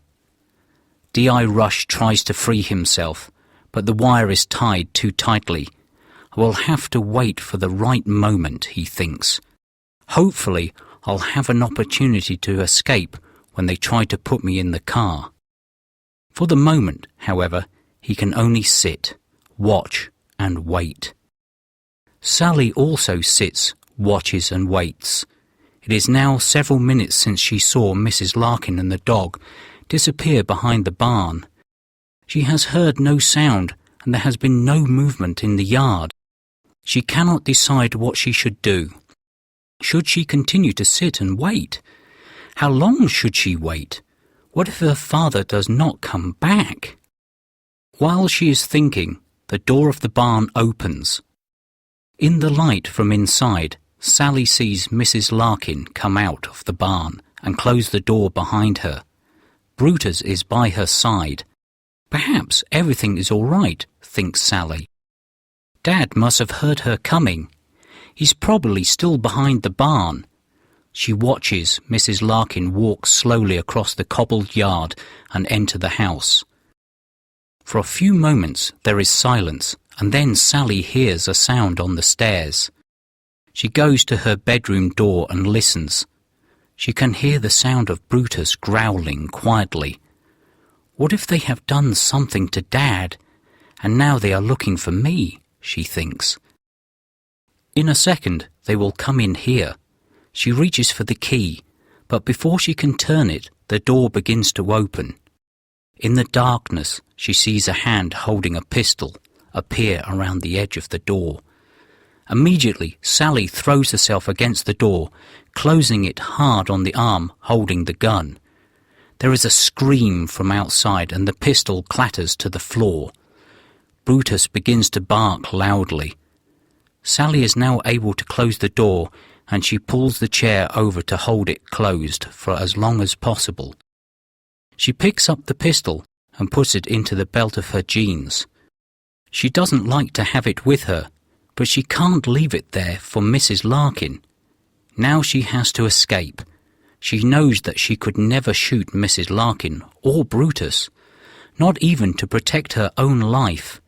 D.I. Rush tries to free himself, but the wire is tied too tightly. "I will have to wait for the right moment," he thinks. "Hopefully, I'll have an opportunity to escape when they try to put me in the car." For the moment, however, he can only sit, watch, and wait. Sally also sits, watches, and waits. It is now several minutes since she saw Mrs. Larkin and the dog disappear behind the barn. She has heard no sound, and there has been no movement in the yard. She cannot decide what she should do. Should she continue to sit and wait? How long should she wait? What if her father does not come back? While she is thinking, the door of the barn opens. In the light from inside, Sally sees Mrs. Larkin come out of the barn and close the door behind her. Brutus is by her side. Perhaps everything is all right, thinks Sally. Dad must have heard her coming. He's probably still behind the barn. She watches Mrs. Larkin walk slowly across the cobbled yard and enter the house. For a few moments there is silence, and then Sally hears a sound on the stairs. She goes to her bedroom door and listens. She can hear the sound of Brutus growling quietly. What if they have done something to Dad, and now they are looking for me, she thinks. In a second they will come in here. She reaches for the key, but before she can turn it, the door begins to open. In the darkness, she sees a hand holding a pistol appear around the edge of the door. Immediately, Sally throws herself against the door, closing it hard on the arm holding the gun. There is a scream from outside and the pistol clatters to the floor. Brutus begins to bark loudly. Sally is now able to close the door, and she pulls the chair over to hold it closed for as long as possible. She picks up the pistol and puts it into the belt of her jeans. She doesn't like to have it with her, but she can't leave it there for Mrs. Larkin. Now she has to escape. She knows that she could never shoot Mrs. Larkin or Brutus, not even to protect her own life.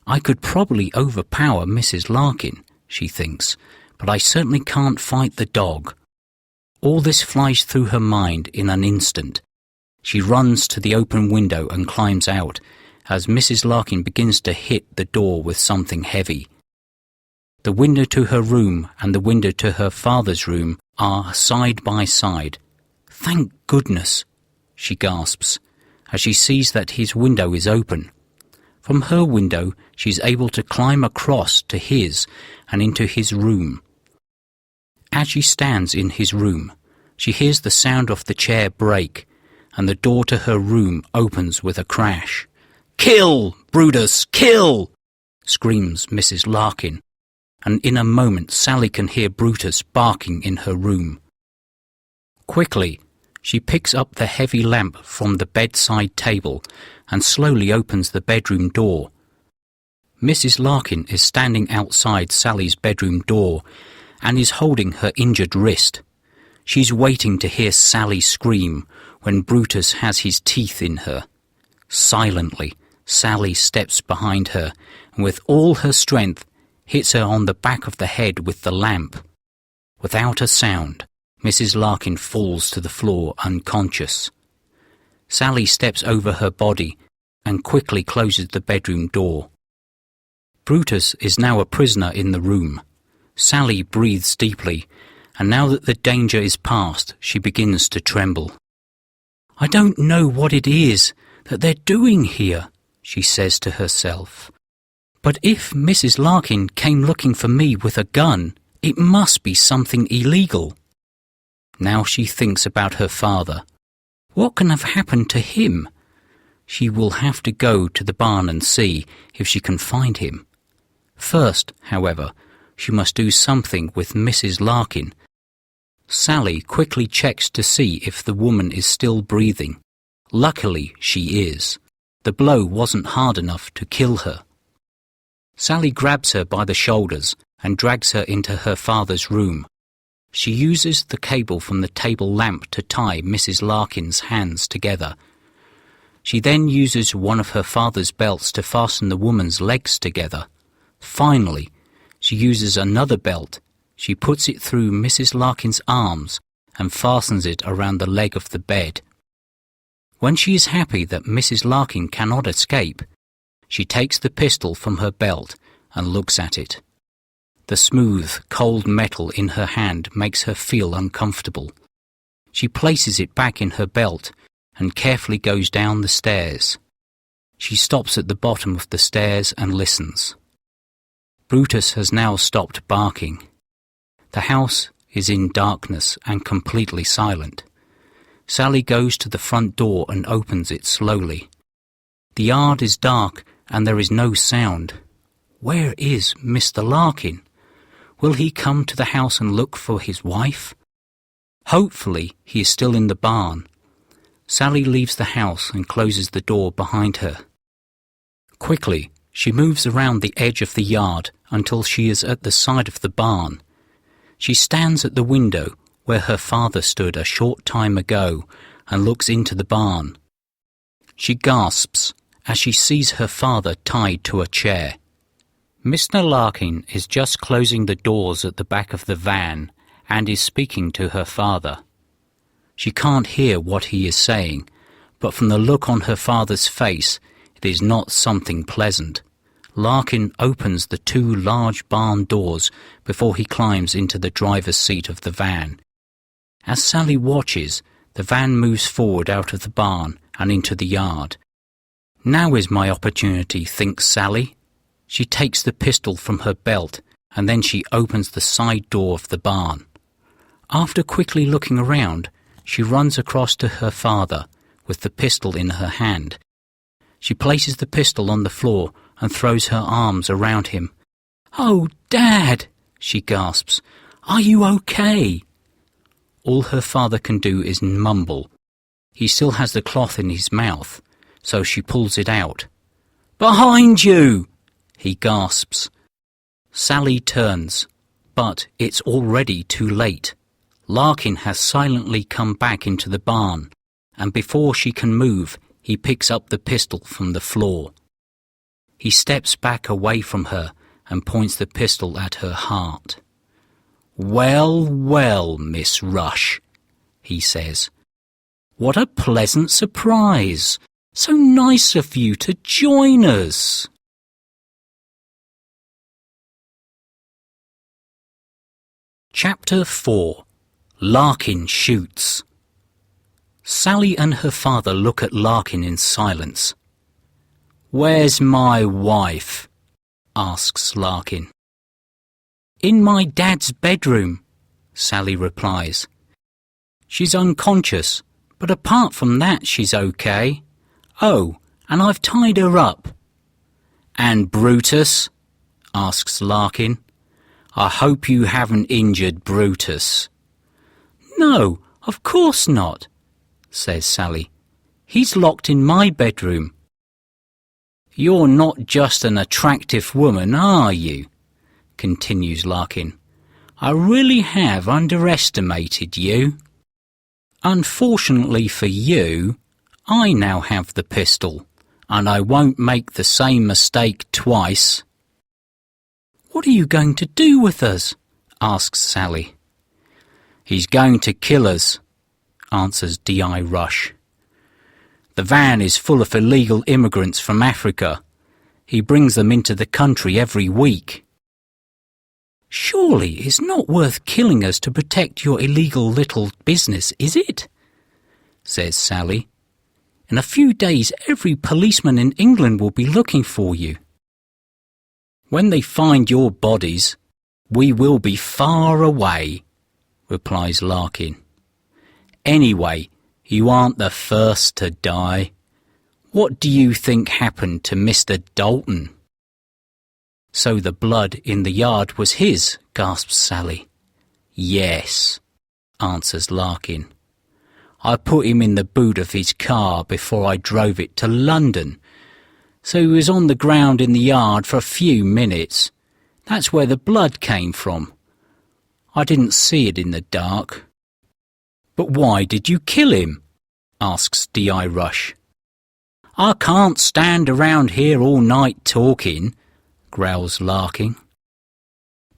I could probably overpower Mrs. Larkin, she thinks, but I certainly can't fight the dog. All this flies through her mind in an instant. She runs to the open window and climbs out as Mrs. Larkin begins to hit the door with something heavy. The window to her room and the window to her father's room are side by side. Thank goodness, she gasps, as she sees that his window is open. From her window, she is able to climb across to his and into his room. As she stands in his room, she hears the sound of the chair break, and the door to her room opens with a crash. "Kill, Brutus, kill!" screams Mrs. Larkin, and in a moment Sally can hear Brutus barking in her room. Quickly, she picks up the heavy lamp from the bedside table and slowly opens the bedroom door. Mrs. Larkin is standing outside Sally's bedroom door and is holding her injured wrist. She's waiting to hear Sally scream when Brutus has his teeth in her. Silently, Sally steps behind her and with all her strength hits her on the back of the head with the lamp. Without a sound, Mrs. Larkin falls to the floor unconscious. Sally steps over her body and quickly closes the bedroom door. Brutus is now a prisoner in the room. Sally breathes deeply, and now that the danger is past, she begins to tremble. "I don't know what it is that they're doing here," she says to herself. "But if Mrs. Larkin came looking for me with a gun, it must be something illegal." Now she thinks about her father. What can have happened to him? She will have to go to the barn and see if she can find him. First, however, she must do something with Mrs. Larkin. Sally quickly checks to see if the woman is still breathing. Luckily, she is. The blow wasn't hard enough to kill her. Sally grabs her by the shoulders and drags her into her father's room. She uses the cable from the table lamp to tie Mrs. Larkin's hands together. She then uses one of her father's belts to fasten the woman's legs together. Finally, she uses another belt. She puts it through Mrs. Larkin's arms and fastens it around the leg of the bed. When she is happy that Mrs. Larkin cannot escape, she takes the pistol from her belt and looks at it. The smooth, cold metal in her hand makes her feel uncomfortable. She places it back in her belt and carefully goes down the stairs. She stops at the bottom of the stairs and listens. Brutus has now stopped barking. The house is in darkness and completely silent. Sally goes to the front door and opens it slowly. The yard is dark and there is no sound. Where is Mr. Larkin? Will he come to the house and look for his wife? Hopefully he is still in the barn. Sally leaves the house and closes the door behind her. Quickly, she moves around the edge of the yard until she is at the side of the barn. She stands at the window where her father stood a short time ago and looks into the barn. She gasps as she sees her father tied to a chair. Mr. Larkin is just closing the doors at the back of the van and is speaking to her father. She can't hear what he is saying, but from the look on her father's face, it is not something pleasant. Larkin opens the two large barn doors before he climbs into the driver's seat of the van. As Sally watches, the van moves forward out of the barn and into the yard. Now is my opportunity, thinks Sally. She takes the pistol from her belt and then she opens the side door of the barn. After quickly looking around, she runs across to her father with the pistol in her hand. She places the pistol on the floor and throws her arms around him. "Oh, Dad," she gasps, "are you okay?" All her father can do is mumble. He still has the cloth in his mouth, so she pulls it out. "Behind you!" he gasps. Sally turns, but it's already too late. Larkin has silently come back into the barn, and before she can move, he picks up the pistol from the floor. He steps back away from her and points the pistol at her heart. "Well, well, Miss Rush," he says. "What a pleasant surprise. So nice of you to join us." Chapter 4. Larkin Shoots. Sally and her father look at Larkin in silence. "Where's my wife?" asks Larkin. "In my dad's bedroom," Sally replies. "She's unconscious, but apart from that she's okay. Oh, and I've tied her up." "And Brutus?" asks Larkin. "I hope you haven't injured Brutus." "No, of course not," says Sally. "He's locked in my bedroom." "You're not just an attractive woman, are you?" continues Larkin. "I really have underestimated you. Unfortunately for you, I now have the pistol, and I won't make the same mistake twice." "What are you going to do with us?" asks Sally. "He's going to kill us," answers D.I. Rush. "The van is full of illegal immigrants from Africa. He brings them into the country every week." "Surely it's not worth killing us to protect your illegal little business, is it?" says Sally. "In a few days every policeman in England will be looking for you." "When they find your bodies, we will be far away," replies Larkin. "Anyway, you aren't the first to die. What do you think happened to Mr. Dalton?" "So the blood in the yard was his," gasps Sally. "Yes," answers Larkin. "I put him in the boot of his car before I drove it to London. So he was on the ground in the yard for a few minutes. That's where the blood came from. I didn't see it in the dark." "But why did you kill him?" asks D.I. Rush. "I can't stand around here all night talking," growls Larkin.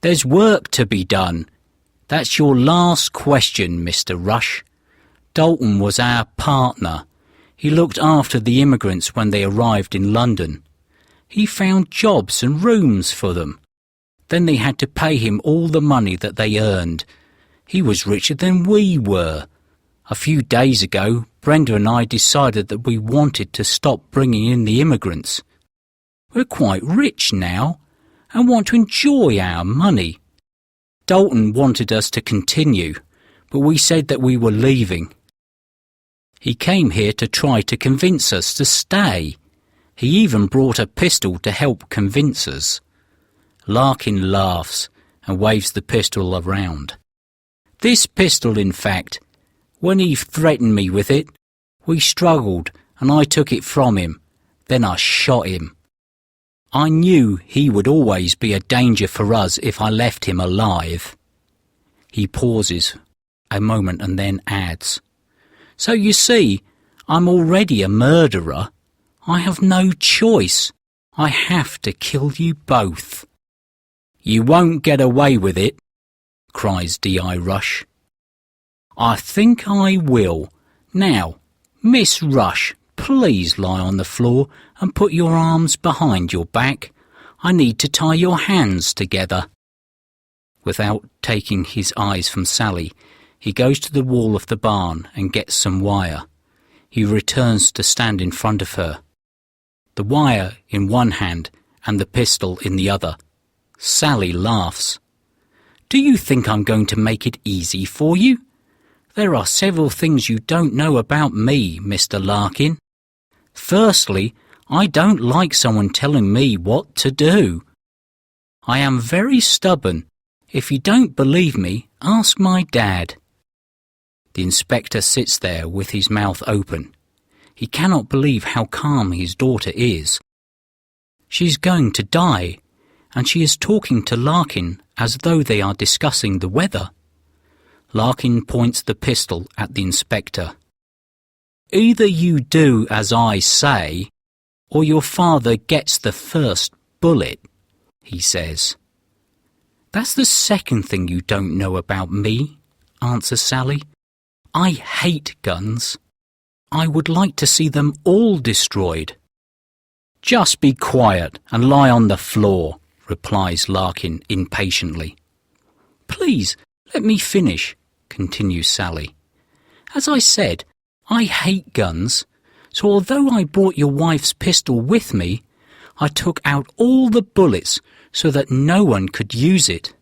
"There's work to be done. That's your last question, Mr. Rush. Dalton was our partner. He looked after the immigrants when they arrived in London. He found jobs and rooms for them. Then they had to pay him all the money that they earned. He was richer than we were. A few days ago, Brenda and I decided that we wanted to stop bringing in the immigrants. We're quite rich now and want to enjoy our money. Dalton wanted us to continue, but we said that we were leaving. He came here to try to convince us to stay. He even brought a pistol to help convince us." Larkin laughs and waves the pistol around. "This pistol, in fact, when he threatened me with it, we struggled and I took it from him. Then I shot him. I knew he would always be a danger for us if I left him alive." He pauses a moment and then adds, "So you see, I'm already a murderer. I have no choice. I have to kill you both." "You won't get away with it," cries D.I. Rush. "I think I will. Now, Miss Rush, please lie on the floor and put your arms behind your back. I need to tie your hands together." Without taking his eyes from Sally, he goes to the wall of the barn and gets some wire. He returns to stand in front of her, the wire in one hand and the pistol in the other. Sally laughs. "Do you think I'm going to make it easy for you? There are several things you don't know about me, Mr. Larkin. Firstly, I don't like someone telling me what to do. I am very stubborn. If you don't believe me, ask my dad." The inspector sits there with his mouth open. He cannot believe how calm his daughter is. She's going to die, and she is talking to Larkin as though they are discussing the weather. Larkin points the pistol at the inspector. "Either you do as I say, or your father gets the first bullet," he says. "That's the second thing you don't know about me," answers Sally. "I hate guns. I would like to see them all destroyed." "Just be quiet and lie on the floor," replies Larkin impatiently. "Please, let me finish," continues Sally. "As I said, I hate guns, so although I brought your wife's pistol with me, I took out all the bullets so that no one could use it."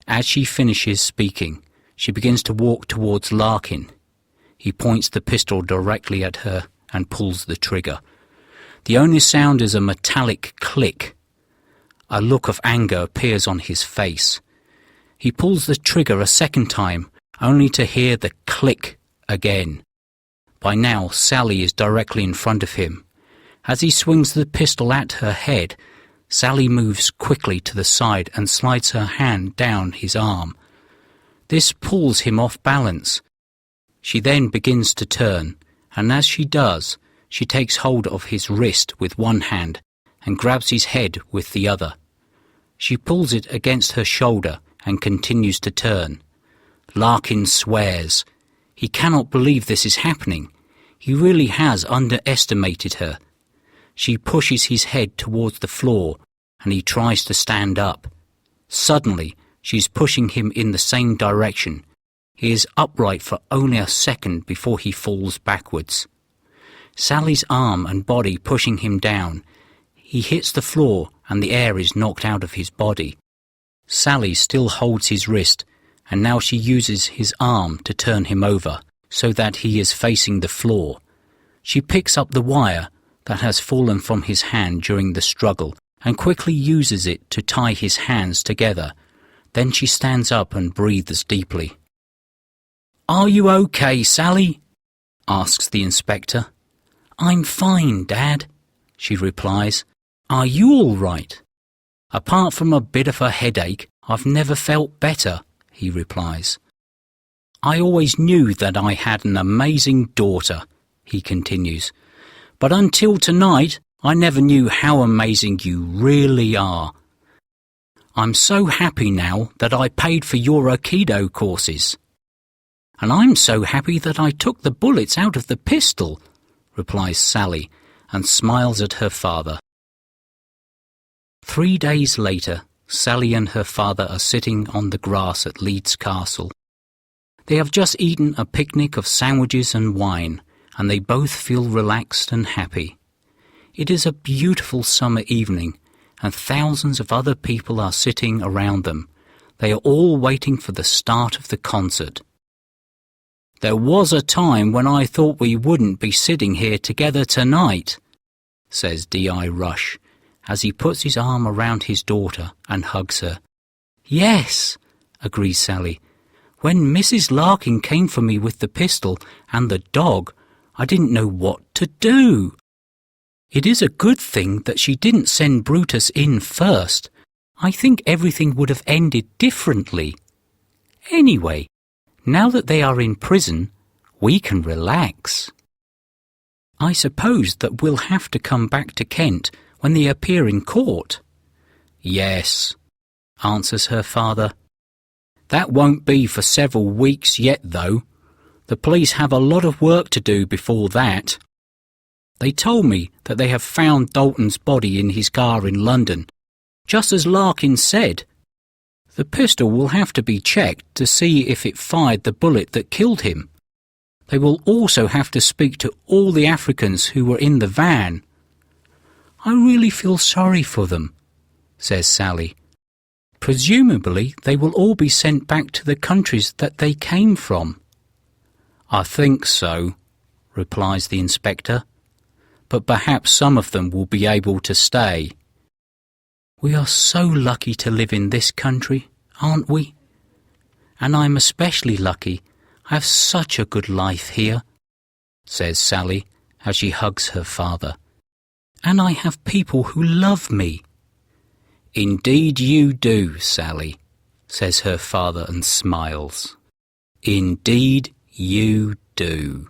As she finishes speaking, she begins to walk towards Larkin. He points the pistol directly at her and pulls the trigger. The only sound is a metallic click. A look of anger appears on his face. He pulls the trigger a second time, only to hear the click again. By now, Sally is directly in front of him. As he swings the pistol at her head, Sally moves quickly to the side and slides her hand down his arm. This pulls him off balance. She then begins to turn, and as she does, she takes hold of his wrist with one hand and grabs his head with the other. She pulls it against her shoulder and continues to turn. Larkin swears. He cannot believe this is happening. He really has underestimated her. She pushes his head towards the floor and he tries to stand up. Suddenly, she's pushing him in the same direction. He is upright for only a second before he falls backwards. Sally's arm and body pushing him down. He hits the floor and the air is knocked out of his body. Sally still holds his wrist, and now she uses his arm to turn him over so that he is facing the floor. She picks up the wire that has fallen from his hand during the struggle and quickly uses it to tie his hands together. Then she stands up and breathes deeply. "Are you okay, Sally?" asks the inspector. "I'm fine, Dad," she replies. "Are you all right?" "Apart from a bit of a headache, I've never felt better," he replies. "I always knew that I had an amazing daughter," he continues. "But until tonight, I never knew how amazing you really are. I'm so happy now that I paid for your Aikido courses." "And I'm so happy that I took the bullets out of the pistol," replies Sally, and smiles at her father. 3 days later, Sally and her father are sitting on the grass at Leeds Castle. They have just eaten a picnic of sandwiches and wine, and they both feel relaxed and happy. It is a beautiful summer evening, and thousands of other people are sitting around them. They are all waiting for the start of the concert. "There was a time when I thought we wouldn't be sitting here together tonight," says D.I. Rush, as he puts his arm around his daughter and hugs her. "Yes," agrees Sally. "When Mrs. Larkin came for me with the pistol and the dog, I didn't know what to do. It is a good thing that she didn't send Brutus in first. I think everything would have ended differently. Anyway, now that they are in prison, we can relax. I suppose that we'll have to come back to Kent when they appear in court." "Yes," answers her father. "That won't be for several weeks yet, though. The police have a lot of work to do before that. They told me that they have found Dalton's body in his car in London, just as Larkin said. The pistol will have to be checked to see if it fired the bullet that killed him. They will also have to speak to all the Africans who were in the van." "I really feel sorry for them," says Sally. "Presumably they will all be sent back to the countries that they came from." "I think so," replies the inspector. "But perhaps some of them will be able to stay." "We are so lucky to live in this country, aren't we? And I'm especially lucky. I have such a good life here," says Sally as she hugs her father. "And I have people who love me." "Indeed you do, Sally," says her father and smiles. "Indeed you do."